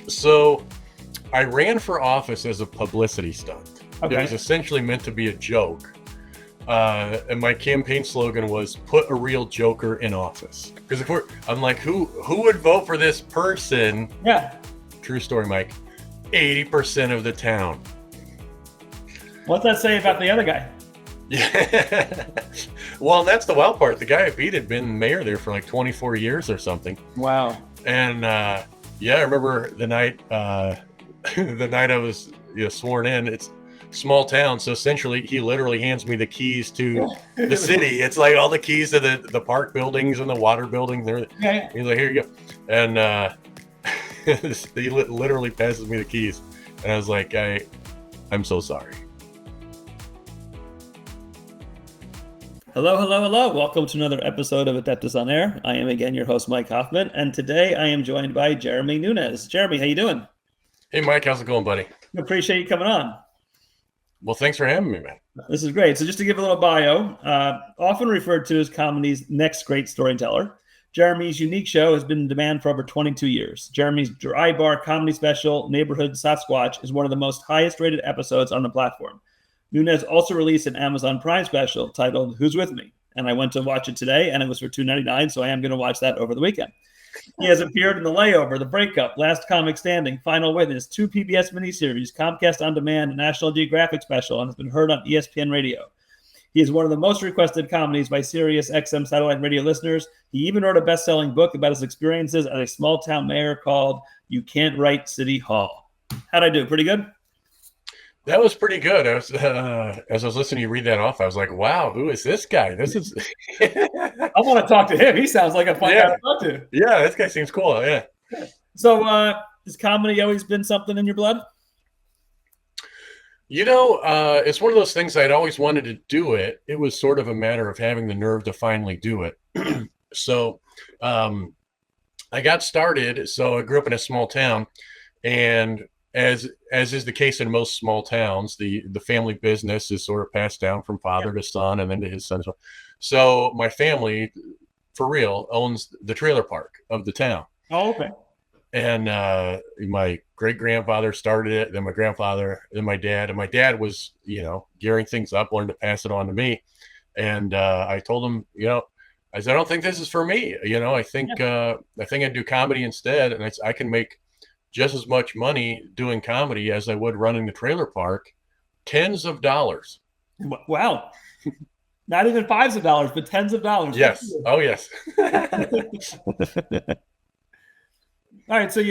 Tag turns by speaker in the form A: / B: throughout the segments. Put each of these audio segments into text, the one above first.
A: So I ran for office as a publicity stunt. It
B: Okay.
A: was essentially meant to be a joke. And my campaign slogan was "Put a real joker in office." Because I'm like, who would vote for this person?
B: Yeah.
A: True story, Mike. 80% of the town.
B: What's that say about the other guy?
A: Yeah. Well, that's the wild part. The guy I beat had been mayor there for like 24 years or something.
B: Wow.
A: And yeah, I remember the night the night I was sworn in. It's small town, so essentially he literally hands me the keys to the city. It's like all the keys to the park buildings and the water buildings.
B: Yeah.
A: He's like, here you go. And he literally passes me the keys, and I was like, I'm so sorry.
B: Hello. Welcome to another episode of Adeptus on Air. I am again your host, Mike Hoffman, and today I am joined by Jeremy Nunes. Jeremy, how you doing?
A: Hey, Mike, how's it going, buddy?
B: Appreciate you coming on.
A: Well, thanks for having me, man.
B: This is great. So just to give a little bio, often referred to as comedy's next great storyteller, Jeremy's unique show has been in demand for over 22 years. Jeremy's dry bar comedy special, Neighborhood Sasquatch, is one of the most highest rated episodes on the platform. Nunes also released an Amazon Prime special titled Who's With Me? And I went to watch it today, and it was for $2.99, so I am going to watch that over the weekend. He has appeared in The Layover, The Breakup, Last Comic Standing, Final Witness, 2 PBS miniseries, Comcast On Demand, a National Geographic special, and has been heard on ESPN Radio. He is one of the most requested comedies by Sirius XM satellite radio listeners. He even wrote a best-selling book about his experiences as a small-town mayor called You Can't Write City Hall. How'd I do? Pretty good?
A: That was pretty good. I was, as I was listening to you read that off, I was like, wow, who is this guy? This is...
B: I want to talk to him. He sounds like a fun guy to talk to.
A: Yeah, this guy seems cool, yeah.
B: So, has comedy always been something in your blood?
A: It's one of those things I'd always wanted to do it. It was sort of a matter of having the nerve to finally do it. So I got started. So I grew up in a small town, and as is the case in most small towns, the family business is sort of passed down from father to son and then to his son. So my family, for real, owns the trailer park of the town.
B: Oh, okay.
A: And my great-grandfather started it, then my grandfather, then my dad. And my dad was, gearing things up, wanted to pass it on to me. And I told him, I said, I don't think this is for me. I think I'd do comedy instead. And I can make just as much money doing comedy as I would running the trailer park, tens of dollars.
B: Wow. Not even fives of dollars, but tens of dollars.
A: Yes. Oh, yes.
B: All right. So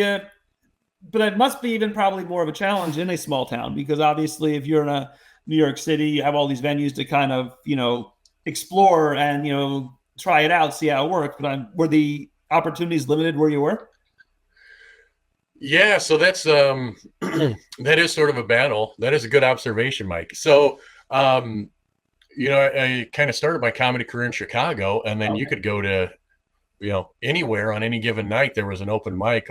B: but it must be even probably more of a challenge in a small town, because obviously if you're in a New York City, you have all these venues to kind of, explore and, try it out, see how it works. But were the opportunities limited where you were?
A: Yeah, so that's that is sort of a battle. That is a good observation, Mike. So, I kind of started my comedy career in Chicago, and then you could go to, anywhere on any given night. There was an open mic.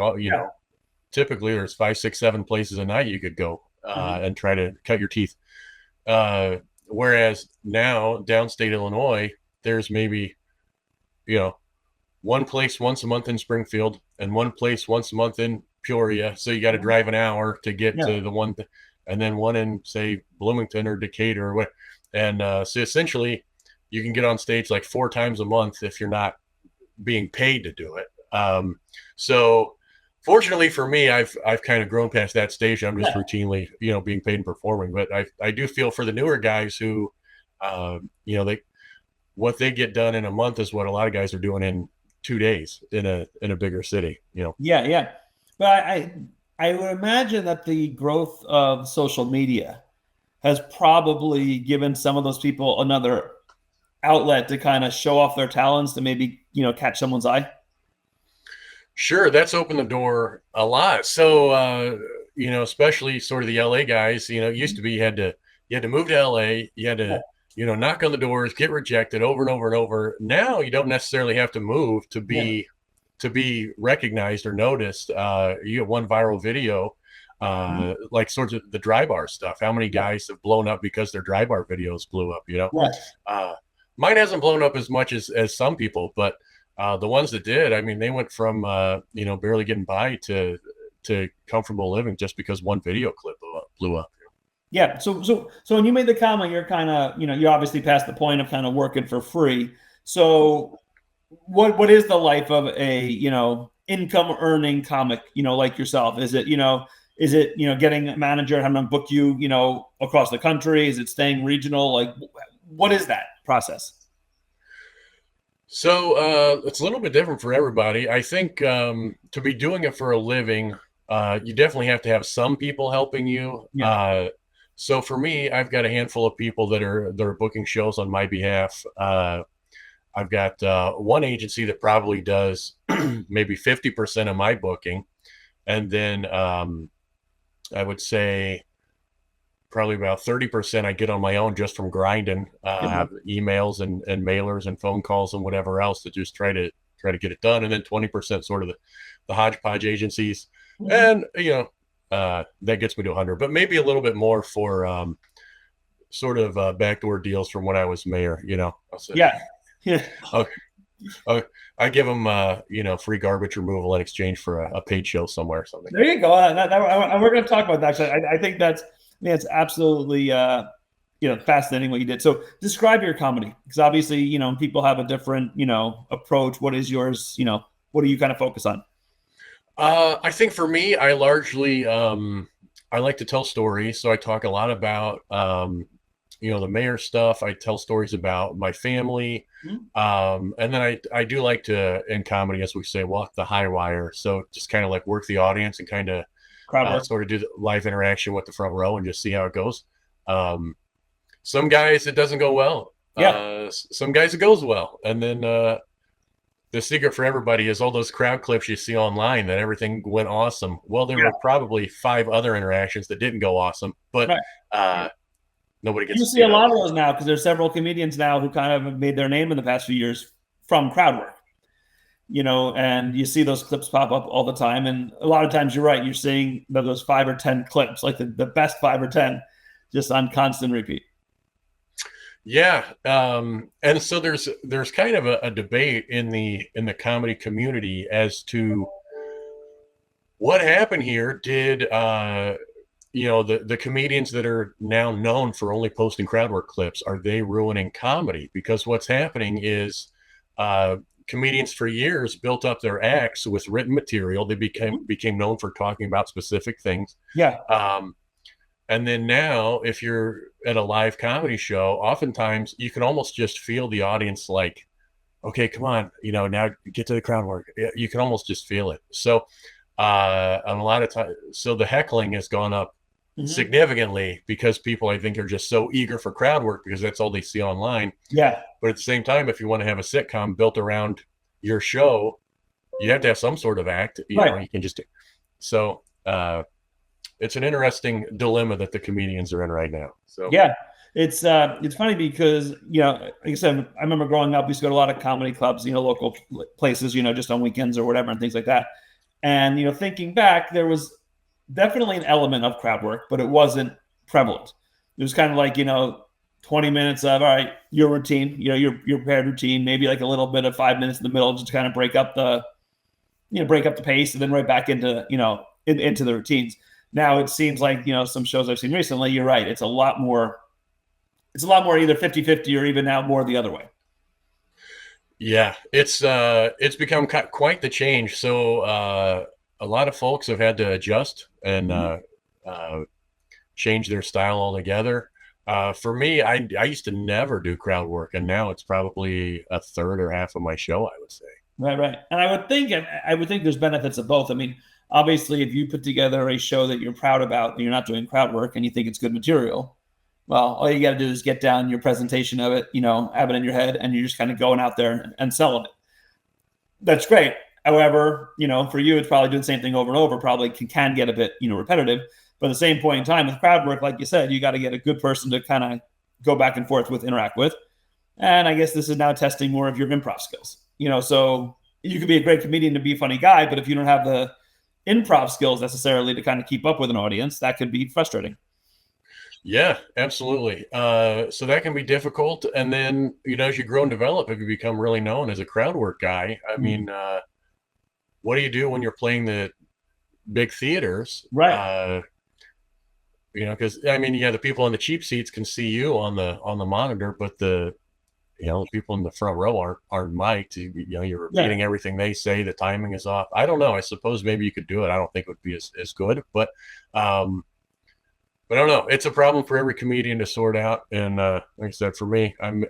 A: Typically there's 5, 6, 7 places a night you could go and try to cut your teeth. Whereas now, downstate Illinois, there's maybe, one place once a month in Springfield and one place once a month in Peoria, so you got to drive an hour to get to the one, and then one in, say, Bloomington or Decatur or what. And so essentially, you can get on stage like 4 times a month if you're not being paid to do it. So fortunately for me, I've kind of grown past that stage. I'm just routinely, being paid and performing. But I do feel for the newer guys who, what they get done in a month is what a lot of guys are doing in 2 days in a bigger city.
B: Yeah. But I would imagine that the growth of social media has probably given some of those people another outlet to kind of show off their talents, to maybe, catch someone's eye.
A: Sure. That's opened the door a lot. So, especially sort of the LA guys, it used to be you had to move to LA, you had to, knock on the doors, get rejected over and over and over. Now you don't necessarily have to move to be recognized or noticed. You have one viral video, like sort of the dry bar stuff. How many guys have blown up because their dry bar videos blew up? Mine hasn't blown up as much as some people, but the ones that did, I mean, they went from barely getting by to to comfortable living just because one video clip blew up.
B: Yeah. So when you made the comment, you're kind of, you're obviously past the point of kind of working for free. So what is the life of a, income earning comic, like yourself? Is it getting a manager having them book you, across the country? Is it staying regional? Like, what is that process?
A: So it's a little bit different for everybody. I think to be doing it for a living, you definitely have to have some people helping you.
B: Yeah.
A: So for me, I've got a handful of people that are booking shows on my behalf. I've got one agency that probably does maybe 50% of my booking, and then I would say probably about 30% I get on my own just from grinding, emails and mailers and phone calls and whatever else to just try to get it done, and then 20% sort of the hodgepodge agencies, and that gets me to 100, but maybe a little bit more for sort of backdoor deals from when I was mayor. I'll say,
B: Yeah. Yeah.
A: I give them free garbage removal in exchange for a paid show somewhere or something.
B: There you go. We're going to talk about that. Actually, I think it's absolutely fascinating what you did. So describe your comedy, because obviously people have a different approach. What is yours? What do you kind of focus on?
A: I think for me, I largely I like to tell stories, so I talk a lot about the mayor stuff. I tell stories about my family, and then I do like to, in comedy, as we say, walk the high wire. So just kind of like work the audience and kind of
B: Crowd work.
A: sort of do the live interaction with the front row and just see how it goes. Some guys it doesn't go well.
B: Yeah.
A: Some guys it goes well, and then the secret for everybody is all those crowd clips you see online that everything went awesome. Well, there were probably 5 other interactions that didn't go awesome, but nobody gets
B: You
A: to
B: see a
A: those.
B: lot of those now because there's several comedians now who kind of have made their name in the past few years from crowd work. And you see those clips pop up all the time. And a lot of times you're right. You're seeing those 5 or 10 clips, like the best 5 or 10, just on constant repeat.
A: Yeah, and so there's kind of a debate in the comedy community as to what happened here. Did the comedians that are now known for only posting crowd work clips, are they ruining comedy? Because what's happening is comedians for years built up their acts with written material. They became known for talking about specific things.
B: Yeah.
A: And then now, if you're at a live comedy show, oftentimes you can almost just feel the audience like, okay, come on, now get to the crowd work. You can almost just feel it. So, and a lot of times, so the heckling has gone up significantly because people, I think, are just so eager for crowd work because that's all they see online.
B: Yeah.
A: But at the same time, if you want to have a sitcom built around your show, you have to have some sort of act. You know, you can just so. It's an interesting dilemma that the comedians are in right now. So
B: yeah, it's funny because like I said, I remember growing up, we used to go to a lot of comedy clubs, local places, just on weekends or whatever and things like that. And thinking back, there was definitely an element of crowd work, but it wasn't prevalent. It was kind of like 20 minutes of, all right, your routine, your prepared routine, maybe like a little bit of 5 minutes in the middle just to kind of break up the pace, and then right back into into the routines. Now it seems like, some shows I've seen recently, you're right. It's a lot more either 50-50 or even now more the other way.
A: Yeah, it's become quite the change. So a lot of folks have had to adjust and change their style altogether. For me, I used to never do crowd work, and now it's probably a third or half of my show, I would say.
B: Right. And I would think there's benefits of both. I mean, obviously, if you put together a show that you're proud about and you're not doing crowd work and you think it's good material, well, all you got to do is get down your presentation of it, have it in your head, and you're just kind of going out there and selling it. That's great. However, for you, it's probably doing the same thing over and over. Probably can get a bit, repetitive. But at the same point in time, with crowd work, like you said, you got to get a good person to kind of go back and forth with, interact with. And I guess this is now testing more of your improv skills. So you could be a great comedian to be a funny guy, but if you don't have the improv skills necessarily to kind of keep up with an audience, that could be frustrating.
A: Yeah, absolutely. So that can be difficult. And then, as you grow and develop, if you become really known as a crowd work guy, I mean, what do you do when you're playing the big theaters.
B: Right.
A: Because I mean, yeah, the people in the cheap seats can see you on the monitor, but the people in the front row aren't mic'd. You're
B: Yeah.
A: repeating everything they say. The timing is off. I don't know. I suppose maybe you could do it. I don't think it would be as good, um, but I don't know. It's a problem for every comedian to sort out. And like I said, for me, I'm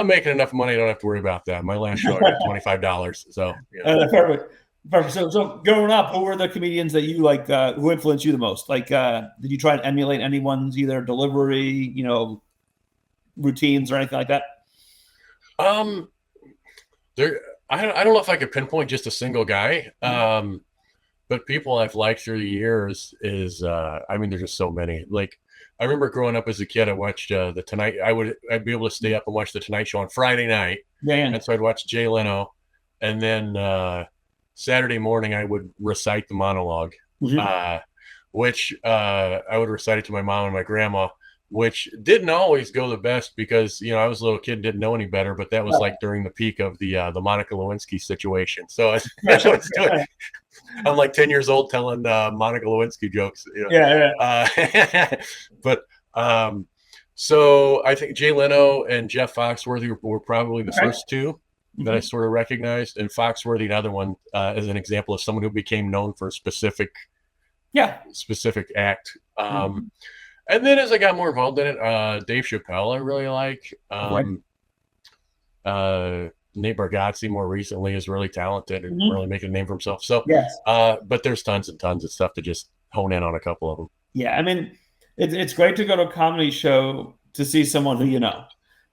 A: making enough money. I don't have to worry about that. My last show, I got $25. So
B: Perfect. Perfect. So growing up, who were the comedians that you like? Who influenced you the most? Like, did you try and emulate anyone's either delivery, routines or anything like that?
A: um, there. I don't know if I could pinpoint just a single guy. But people I've liked through the years is I mean, there's just so many. Like I remember growing up as a kid, I watched the Tonight. I'd be able to stay up and watch the Tonight Show on Friday night,
B: Yeah.
A: and so I'd watch Jay Leno, and then Saturday morning I would recite the monologue,
B: Mm-hmm.
A: which I would recite it to my mom and my grandma, which didn't always go the best because I was a little kid, didn't know any better. But that was like during the peak of the Monica Lewinsky situation. So I'm like 10 years old telling Monica Lewinsky jokes. But so I think Jay Leno and Jeff Foxworthy were probably the first two that I sort of recognized, and Foxworthy, another one, as an example of someone who became known for a specific act. And then as I got more involved in it, Dave Chappelle I really like. Nate Bargatze more recently is really talented and really making a name for himself. So,
B: yes.
A: But there's tons and tons of stuff to just hone in on a couple of them.
B: Yeah, I mean, it's great to go to a comedy show to see someone who you know,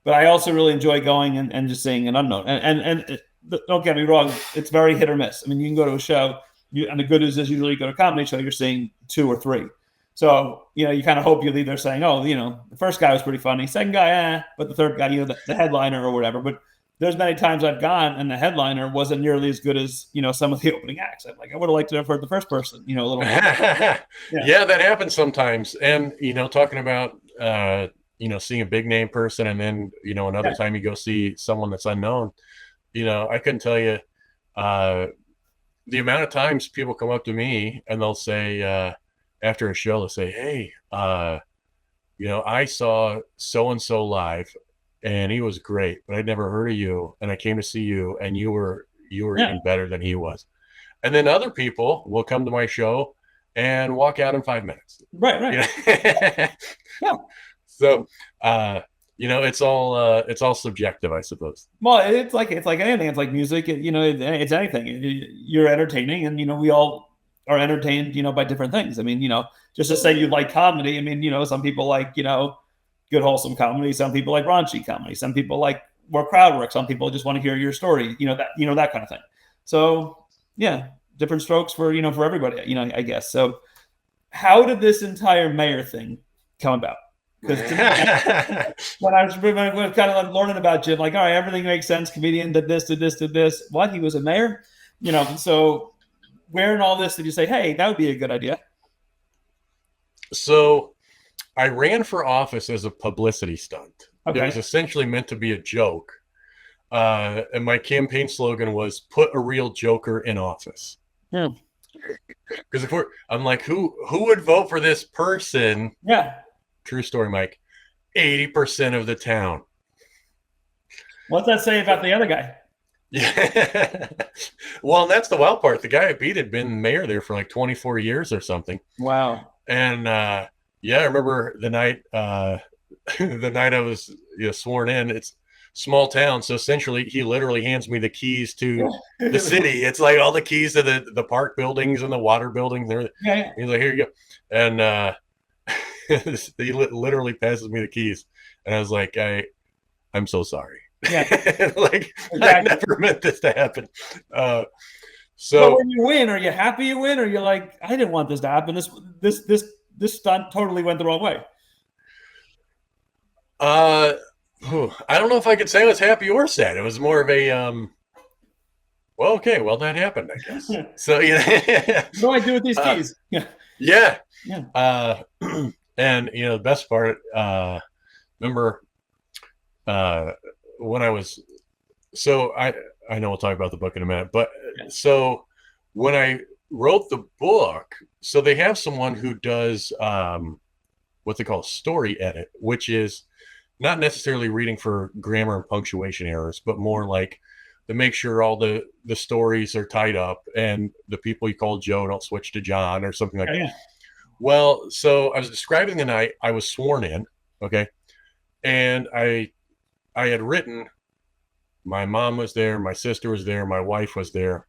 B: but I also really enjoy going and just seeing an unknown. And don't get me wrong, it's very hit or miss. I mean, you can go to a show, and the good news is usually you go to a comedy show, you're seeing 2 or 3. So, you kind of hope you'll either saying, oh, the first guy was pretty funny, second guy, but the third guy, the headliner or whatever. But there's many times I've gone and the headliner wasn't nearly as good as, some of the opening acts. I'm like, I would have liked to have heard the first person, a little.
A: Yeah, that happens sometimes. And, talking about, seeing a big name person and then, another time you go see someone that's unknown, I couldn't tell you the amount of times people come up to me and they'll say, after a show, they'll say, hey, I saw so-and-so live and he was great, but I'd never heard of you. And I came to see you and you were even better than he was. And then other people will come to my show and walk out in 5 minutes.
B: Right.
A: Yeah. So, it's all subjective, I suppose.
B: Well, it's like anything. It's like music. It's anything. You're entertaining, and we all are entertained, by different things. I mean, just to say you like comedy. I mean, some people like, good wholesome comedy. Some people like raunchy comedy. Some people like more crowd work. Some people just want to hear your story. That kind of thing. So yeah, different strokes for for everybody. I guess. So, how did this entire mayor thing come about? Because when I was kind of learning about Jim, like, all right, everything makes sense. Comedian did this. What? He was a mayor? So where in all this did you say, hey, that would be a good idea?
A: So I ran for office as a publicity stunt.
B: Okay.
A: It was essentially meant to be a joke. And my campaign slogan was put a real joker in office.
B: Yeah.
A: Because I'm like, who would vote for this person?
B: Yeah.
A: True story, Mike. 80% of the town.
B: What's that say about the other guy?
A: Yeah. Well, that's the wild part. The guy I beat had been mayor there for like 24 years or something.
B: Wow.
A: And I remember the night I was sworn in. It's small town, so essentially he literally hands me the keys to the city. It's like all the keys to the park buildings and the water buildings.
B: Yeah.
A: He's like, here you go. And he literally passes me the keys, and I was like, I'm so sorry.
B: Yeah.
A: Like, exactly. I never meant this to happen.
B: So when you win, are you happy you win, or you're like, I didn't want this to happen? This stunt totally went the wrong way.
A: I don't know if I could say I was happy or sad. It was more of a well, that happened, I guess. So what
B: do I do with these keys?
A: Yeah. And the best part, remember when I was, so I know we'll talk about the book in a minute, but so when I wrote the book. So they have someone who does what they call story edit, which is not necessarily reading for grammar and punctuation errors, but more like to make sure all the stories are tied up and the people you call Joe don't switch to John or something like that.
B: Yeah.
A: Well, so I was describing the night I was sworn in, okay, and I had written. My mom was there, my sister was there, my wife was there,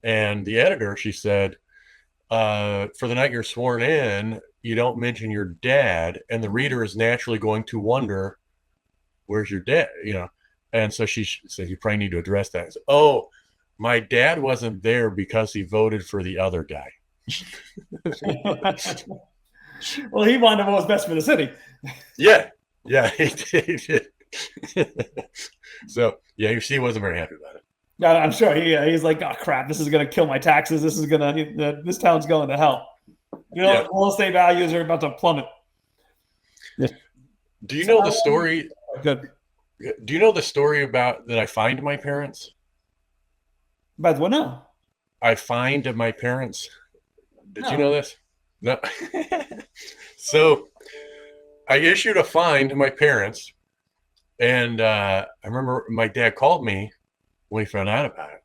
A: and the editor, she said, for the night you're sworn in, you don't mention your dad, and the reader is naturally going to wonder, where's your dad? And so she said, you probably need to address that. I said, oh, my dad wasn't there because he voted for the other guy.
B: Well, he wanted to know what was best for the city.
A: Yeah, he did. So yeah, she wasn't very happy about it.
B: Yeah, I'm sure he's like, oh crap, this is gonna kill my taxes. This town's going to hell. Real estate values are about to plummet.
A: Do you know the story?
B: Good.
A: Do you know the story about that I fined my parents?
B: But what now?
A: I fined my parents. Did
B: No.
A: you know this? No. So I issued a fine to my parents, and I remember my dad called me when he found out about it.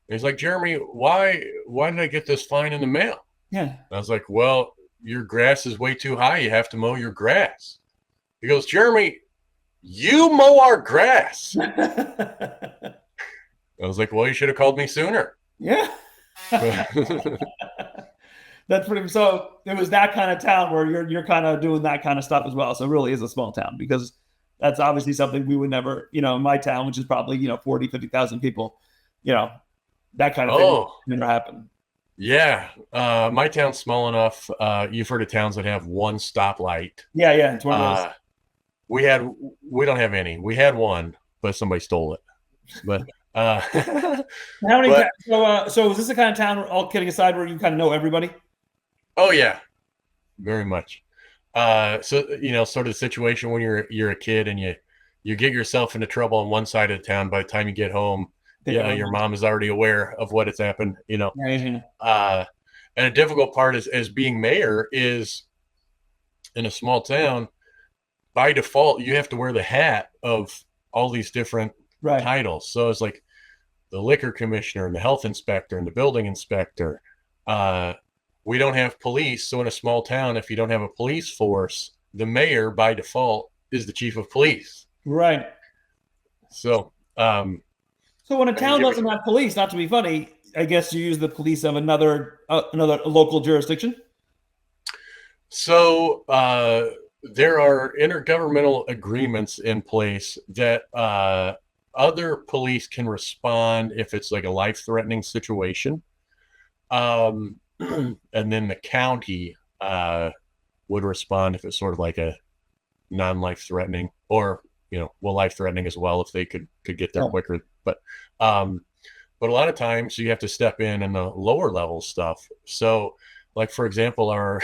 A: He's like, Jeremy, why did I get this fine in the mail?
B: Yeah.
A: And I was like, well, your grass is way too high. You have to mow your grass. He goes, Jeremy, you mow our grass. I was like, well, you should have called me sooner.
B: Yeah. That's pretty. So it was that kind of town where you're kind of doing that kind of stuff as well. So it really is a small town, because that's obviously something we would never, in my town, which is probably 40, 50,000 people, that kind of thing never happen.
A: Yeah, my town's small enough. You've heard of towns that have one stoplight.
B: Yeah, it's one of those.
A: We don't have any. We had one, but somebody stole it. But
B: how many? So is this the kind of town, all kidding aside, where you kind of know everybody?
A: Oh yeah, very much. So sort of the situation when you're a kid and you get yourself into trouble on one side of the town. By the time you get home, your mom is already aware of what has happened. And a difficult part is, as being mayor, is in a small town, by default you have to wear the hat of all these different titles. So it's like the liquor commissioner and the health inspector and the building inspector. We don't have police, so in a small town, if you don't have a police force, the mayor by default is the chief of police.
B: Right.
A: So
B: when a town doesn't have police, not to be funny, I guess you use the police of another local jurisdiction.
A: So there are intergovernmental agreements in place that other police can respond if it's like a life-threatening situation. And then the county would respond if it's sort of like a non-life-threatening, or life-threatening as well if they could get there quicker. But a lot of times you have to step in the lower level stuff. So, like for example, our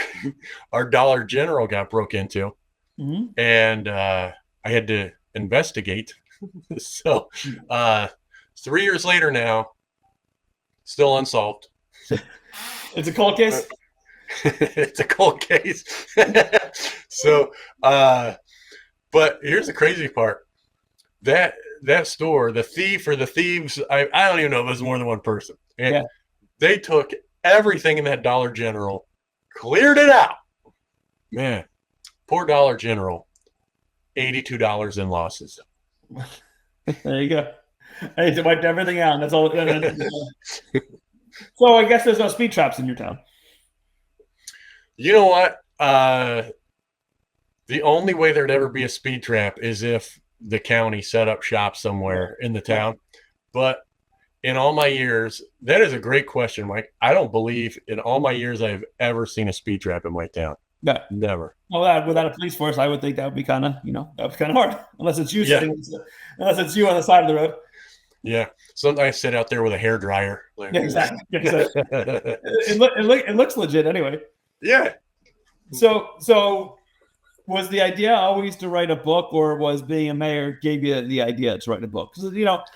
A: Dollar General got broke into, and I had to investigate. So 3 years later now, still unsolved.
B: It's a cold case.
A: It's a cold case. So, but here's the crazy part. That store, the thief or the thieves, I don't even know if it was more than one person. And they took everything in that Dollar General, cleared it out. Man, poor Dollar General, $82 in losses.
B: There you go. I wiped everything out. That's all. So I guess there's no speed traps in your town.
A: You know what? The only way there'd ever be a speed trap is if the county set up shop somewhere in the town. But in all my years, that is a great question, Mike. I don't believe in all my years I've ever seen a speed trap in my town.
B: No.
A: Never.
B: Well, without a police force, I would think that would be kind of, hard. Unless it's you unless it's you on the side of the road.
A: Yeah. Sometimes I sit out there with a hairdryer.
B: Yeah, exactly. It looks legit anyway.
A: Yeah.
B: So was the idea always to write a book, or was being a mayor gave you the idea to write a book? Because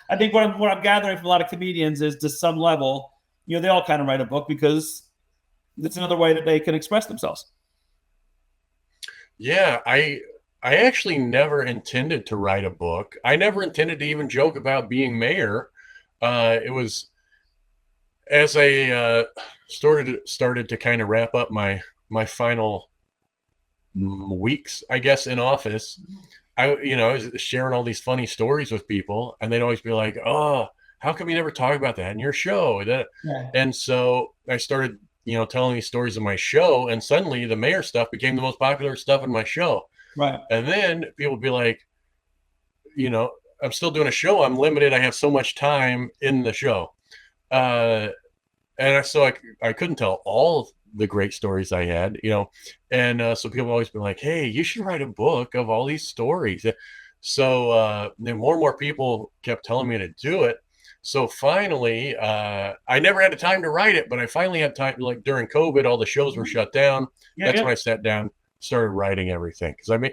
B: I think what I'm gathering from a lot of comedians is, to some level, they all kind of write a book because it's another way that they can express themselves.
A: Yeah, I actually never intended to write a book. I never intended to even joke about being mayor. It was as I started to kind of wrap up my final weeks, I guess, in office. I was sharing all these funny stories with people, and they'd always be like, "Oh, how come you never talk about that in your show?"
B: Yeah.
A: And so I started, telling these stories in my show, and suddenly the mayor stuff became the most popular stuff in my show.
B: Right.
A: And then people would be like, you know, I'm still doing a show. I'm limited. I have so much time in the show. Uh, and I couldn't tell all the great stories I had, and so people always been like, "Hey, you should write a book of all these stories." So then more and more people kept telling me to do it. So finally, I never had the time to write it, but I finally had time. Like during COVID, all the shows were shut down.
B: Yeah.
A: That's
B: Yeah.
A: when I sat down, started writing everything. Because I mean,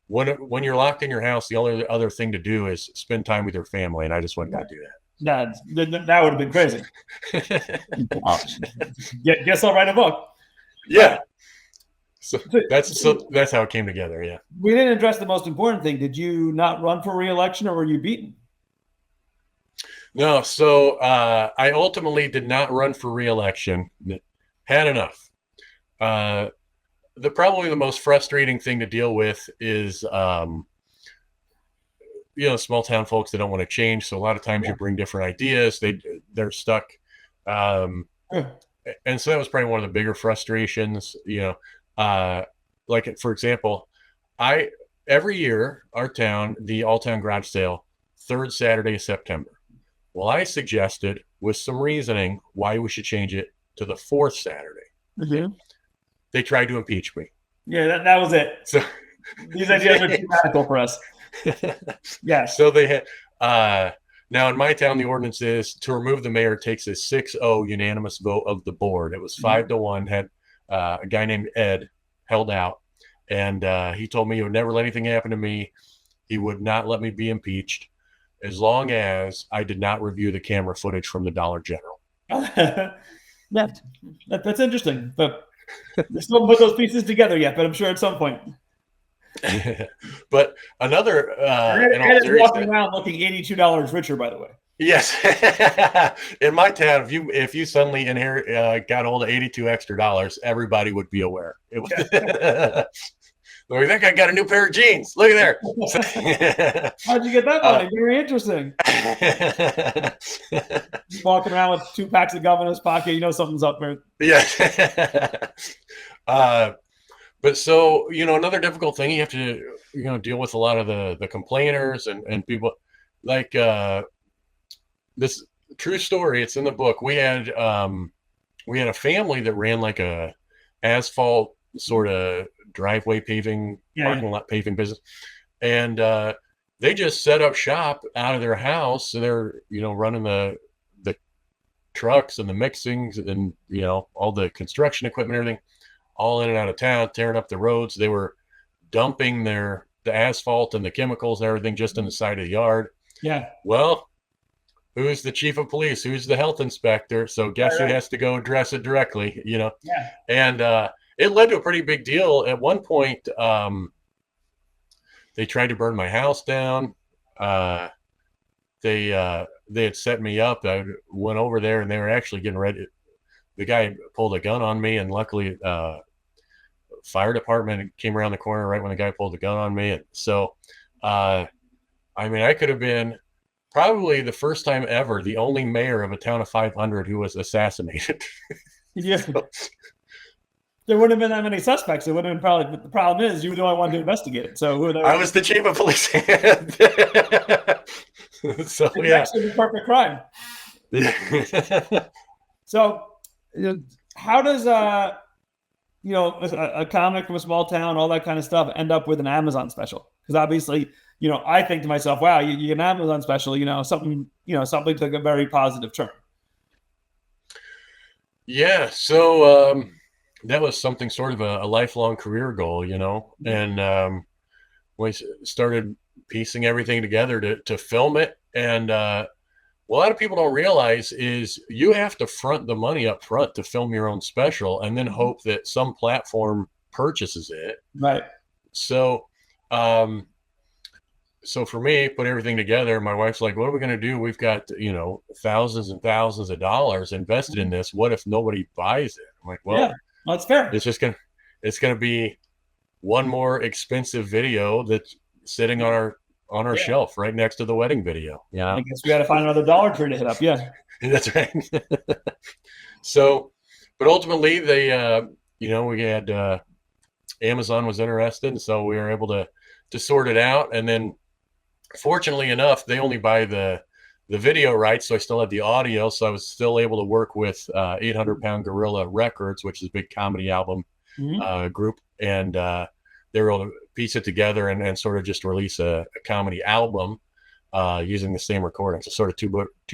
A: when you're locked in your house, the only other thing to do is spend time with your family, and I just wasn't going to do
B: That would have been crazy.
A: that.
B: Guess I'll write a book.
A: Yeah. So that's how it came together. Yeah.
B: We didn't address the most important thing. Did you not run for re-election, or were you beaten?
A: No. So I ultimately did not run for re-election. Had enough. Uh, probably the most frustrating thing to deal with is small town folks that don't want to change. So a lot of times you bring different ideas. They're stuck. And so that was probably one of the bigger frustrations. Like for example, I every year our town the all town garage sale, third Saturday of September. Well, I suggested with some reasoning why we should change it to the fourth Saturday.
B: Mm-hmm.
A: They tried to impeach me.
B: Yeah, that was it.
A: So
B: these ideas are too radical for us. Yeah.
A: So they had now in my town the ordinance is to remove the mayor takes a 6-0 unanimous vote of the board. It was 5-1. Had a guy named Ed held out, and he told me he would never let anything happen to me. He would not let me be impeached as long as I did not review the camera footage from the Dollar General.
B: That's interesting, but they still haven't put those pieces together yet. But I'm sure at some point.
A: But another
B: Ed is walking around looking $82 richer, by the way.
A: Yes. In my town, if you suddenly inherit got hold of $82 extra, everybody would be aware. It was like, that guy got a new pair of jeans. Look at there.
B: How'd you get that money? Very interesting. Walking around with 2 packs of gum in his pocket, something's up there.
A: Yeah. But so, another difficult thing, you have to, deal with a lot of the complainers and people like this true story. It's in the book. We had a family that ran like a asphalt sort of driveway paving, parking lot paving business. And they just set up shop out of their house. So they're, running the trucks and the mixings and, all the construction equipment, everything, all in and out of town, tearing up the roads. They were dumping the asphalt and the chemicals and everything just in the side of the yard.
B: Yeah.
A: Well, who's the chief of police? Who's the health inspector? So guess who has to go address it directly, Yeah. And it led to a pretty big deal. At one point, they tried to burn my house down. They had set me up. I went over there and they were actually getting ready. The guy pulled a gun on me, and luckily fire department came around the corner right when the guy pulled the gun on me. And so, I could have been probably the first time ever the only mayor of a town of 500 who was assassinated.
B: Yeah. So, there wouldn't have been that many suspects. It would have been probably. The problem is you were the only one to investigate it. So
A: I was the chief of police. So
B: it's actually the perfect crime. So, how does a comic from a small town, all that kind of stuff, end up with an Amazon special? Because obviously, I think to myself, wow, you get an Amazon special, something took a very positive turn.
A: Yeah. So that was something sort of a lifelong career goal, and we started piecing everything together to film it. And what a lot of people don't realize is you have to front the money up front to film your own special and then hope that some platform purchases it.
B: Right.
A: So, um, so for me, put everything together. My wife's like, "What are we going to do? We've got thousands and thousands of dollars invested in this. What if nobody buys it?" I'm like,
B: Yeah,
A: "Well,
B: well, that's fair.
A: it's gonna be one more expensive video that's sitting on our
B: Yeah.
A: shelf right next to the wedding video."
B: I
A: Yeah,
B: guess we got to find another Dollar Tree to hit up. Yeah.
A: that's right. So, but ultimately, we had Amazon was interested, and so we were able to sort it out. And then, fortunately enough, they only buy the video rights, so I still had the audio. So I was still able to work with 800 Pound Gorilla Records, which is a big comedy album
B: Mhm.
A: group, and they were able to piece it together and sort of just release a comedy album using the same recording. So sort of two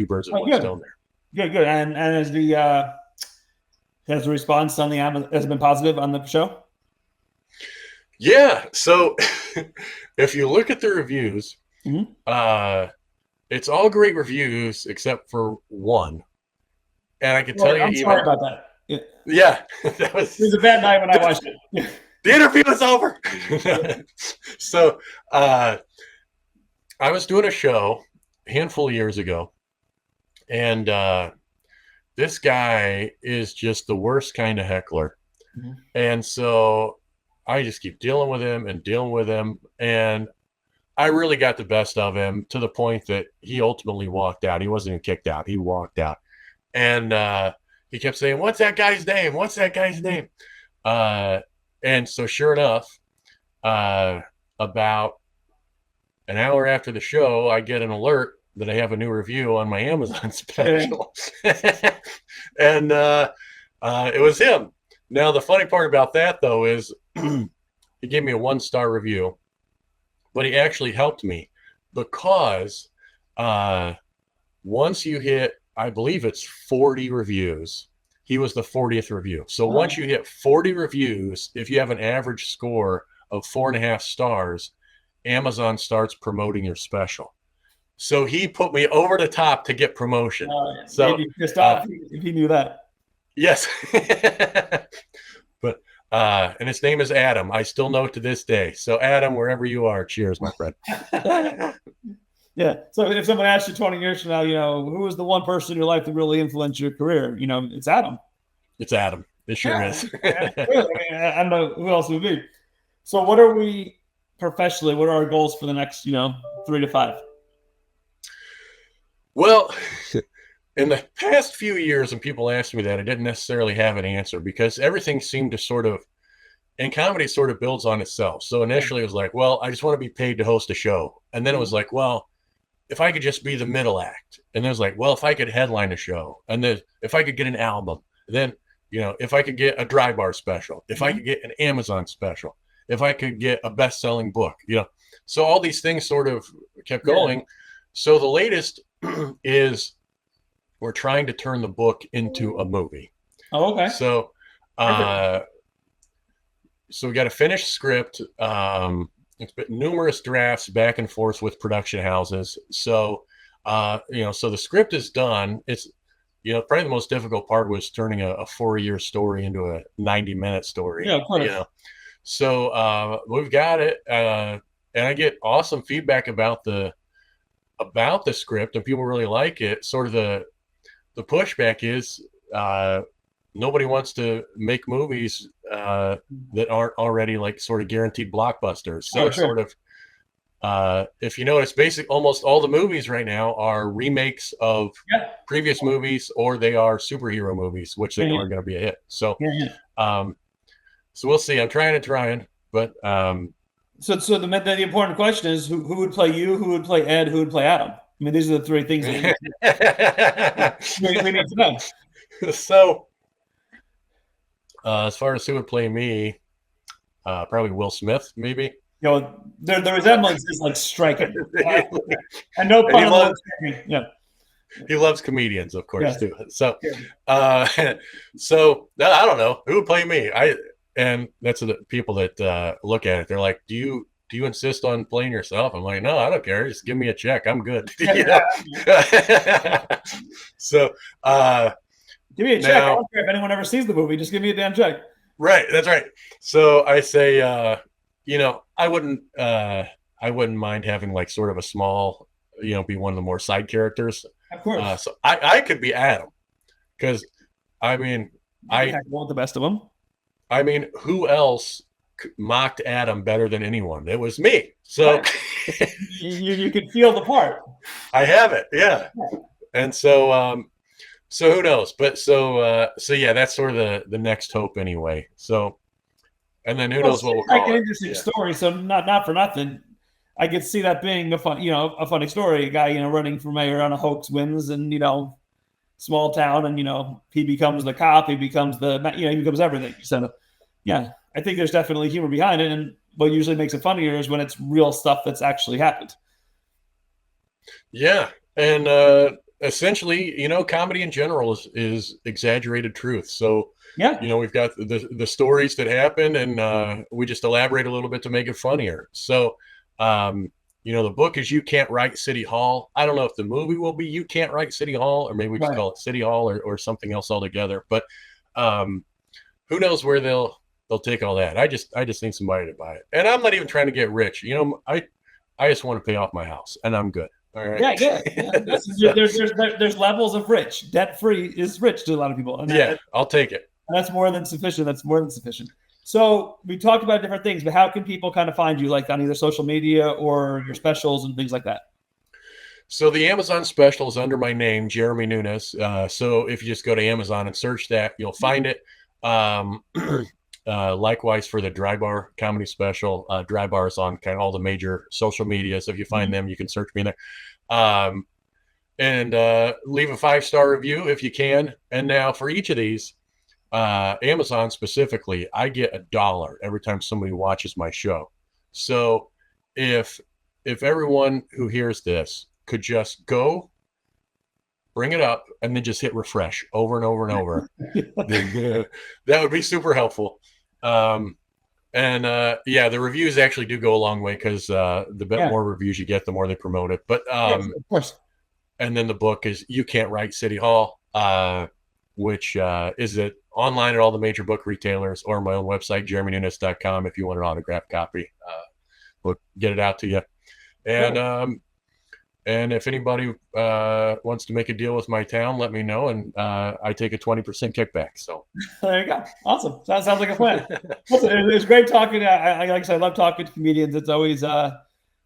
A: birds with
B: Oh,
A: one
B: good.
A: stone there.
B: Good, good. And has the response on the has been positive on the show?
A: Yeah. So if you look at the reviews,
B: Mhm.
A: it's all great reviews except for one. And I can tell
B: Well,
A: you,
B: I'm sorry
A: even
B: about that.
A: yeah, that
B: It was a bad night when I watched it.
A: the interview is over. So I was doing a show a handful of years ago, and this guy is just the worst kind of heckler.
B: Mhm.
A: And so I just keep dealing with him and dealing with him. And I really got the best of him to the point that he ultimately walked out. He wasn't even kicked out, he walked out. And he kept saying, "What's that guy's name? What's that guy's name?" Uh, and so, sure enough, about an hour after the show, I get an alert that I have a new review on my Amazon special. And it was him. Now, the funny part about that, though, is he gave me a 1-star review, but he actually helped me because once you hit, I believe it's 40 reviews, he was the 40th review. So once you hit 40 reviews, if you have an average score of 4.5 stars, Amazon starts promoting your special. So he put me over the top to get promotion. So
B: Maybe pissed off if he knew that.
A: yes. But and his name is Adam. I still know it to this day. So Adam, wherever you are, cheers, my friend.
B: Yeah. So if someone asks you 20 years from now, who was the one person in your life that really influenced your career? It's Adam.
A: It's Adam. It sure is.
B: I mean, I don't know who else it would be. So what are we professionally? What are our goals for the next, 3 to 5?
A: Well, in the past few years, when people asked me that, I didn't necessarily have an answer because everything seemed to sort of, and comedy sort of builds on itself. So initially it was like, well, I just want to be paid to host a show. And then it was like, well, if I could just be the middle act. And then it was like, well, if I could headline a show, and then if I could get an album, then, if I could get a dry bar special, if I could get an Amazon special, if I could get a best-selling book, so all these things sort of kept going. Yeah. So the latest is we're trying to turn the book into a movie.
B: Oh, okay.
A: So, so we got a finished script. It's been numerous drafts back and forth with production houses. So, so the script is done. It's, probably the most difficult part was turning a 4-year story into a 90-minute story.
B: Yeah, of course.
A: So we've got it, and I get awesome feedback about the script, and people really like it. Sort of the pushback is nobody wants to make movies that aren't already like sort of guaranteed blockbusters. So it's sort of, if you notice, basically almost all the movies right now are remakes of previous movies, or they are superhero movies, which they aren't going to be a hit. So, so we'll see. I'm trying, but
B: so the important question is who would play you, who would play Ed, who would play Adam? I mean, these are the 3 things that we need to know.
A: So, as far as who would play me, probably Will Smith, maybe.
B: The resemblance is like striking. And no pun. Yeah.
A: He loves comedians, of course, too. So, so I don't know who would play me. And that's the people that look at it. They're like, "Do do you insist on playing yourself? I'm like, no, I don't care. Just give me a check. I'm good. So,
B: give me a check. I don't care if anyone ever sees the movie. Just give me a damn check.
A: Right. That's right. So I say, I wouldn't mind having like sort of a small, be one of the more side characters.
B: Of course.
A: So I could be Adam, because I
B: want the best of them.
A: I mean, who else mocked Adam better than anyone? It was me. So
B: you could feel the part.
A: I have it. Yeah. And so who knows? But so yeah, that's sort of the next hope anyway. So, and then who knows what we'll call it.
B: Like an interesting story. So not for nothing, I could see that being a funny story. A guy, running for mayor on a hoax wins, and small town, and he becomes the cop. He becomes he becomes everything. So, yeah, I think there's definitely humor behind it, and what usually makes it funnier is when it's real stuff that's actually happened.
A: Yeah, and essentially, comedy in general is exaggerated truth. So
B: yeah,
A: we've got the stories that happen, and we just elaborate a little bit to make it funnier. So, the book is You Can't Write City Hall. I don't know if the movie will be You Can't Write City Hall, or maybe we just call it City Hall or something else altogether. But who knows where they'll take all that. I just need somebody to buy it, and I'm not even trying to get rich. I just want to pay off my house, and I'm good. All right.
B: Yeah. There's levels of rich. Debt free is rich to a lot of people.
A: And I'll take it.
B: And that's more than sufficient. So we talked about different things, but how can people kind of find you, like on either social media or your specials and things like that?
A: So the Amazon special is under my name, Jeremy Nunes. So if you just go to Amazon and search that, you'll find it. Likewise for the Dry Bar comedy special. Dry Bar is on kind of all the major social media. So if you find them, you can search me there. And leave a 5-star review if you can. And now for each of these, Amazon specifically, I get $1 every time somebody watches my show. So if everyone who hears this could just go bring it up and then just hit refresh over and over and over, then, that would be super helpful. The reviews actually do go a long way, because the more reviews you get, the more they promote it. But
B: of course.
A: And then the book is You Can't Write City Hall, which is it online at all the major book retailers, or my own website, jeremynunes.com, if you want an autographed copy. We'll get it out to you. And and if anybody wants to make a deal with my town, let me know, and I take a 20% kickback. So
B: there you go. Awesome. Sounds like a plan. Listen, it was great talking. Like I said, I love talking to comedians. It's always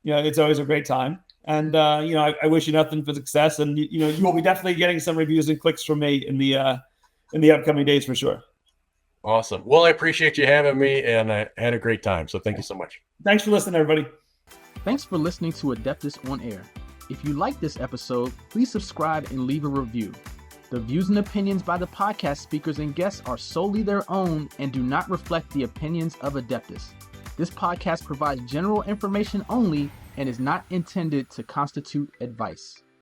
B: it's always a great time. And I wish you nothing but success. And you will be definitely getting some reviews and clicks from me in the upcoming days for sure.
A: Awesome. Well, I appreciate you having me, and I had a great time. So thank you so much.
B: Thanks for listening, everybody.
C: Thanks for listening to Adeptus On Air. If you like this episode, please subscribe and leave a review. The views and opinions by the podcast speakers and guests are solely their own and do not reflect the opinions of Adeptus. This podcast provides general information only and is not intended to constitute advice.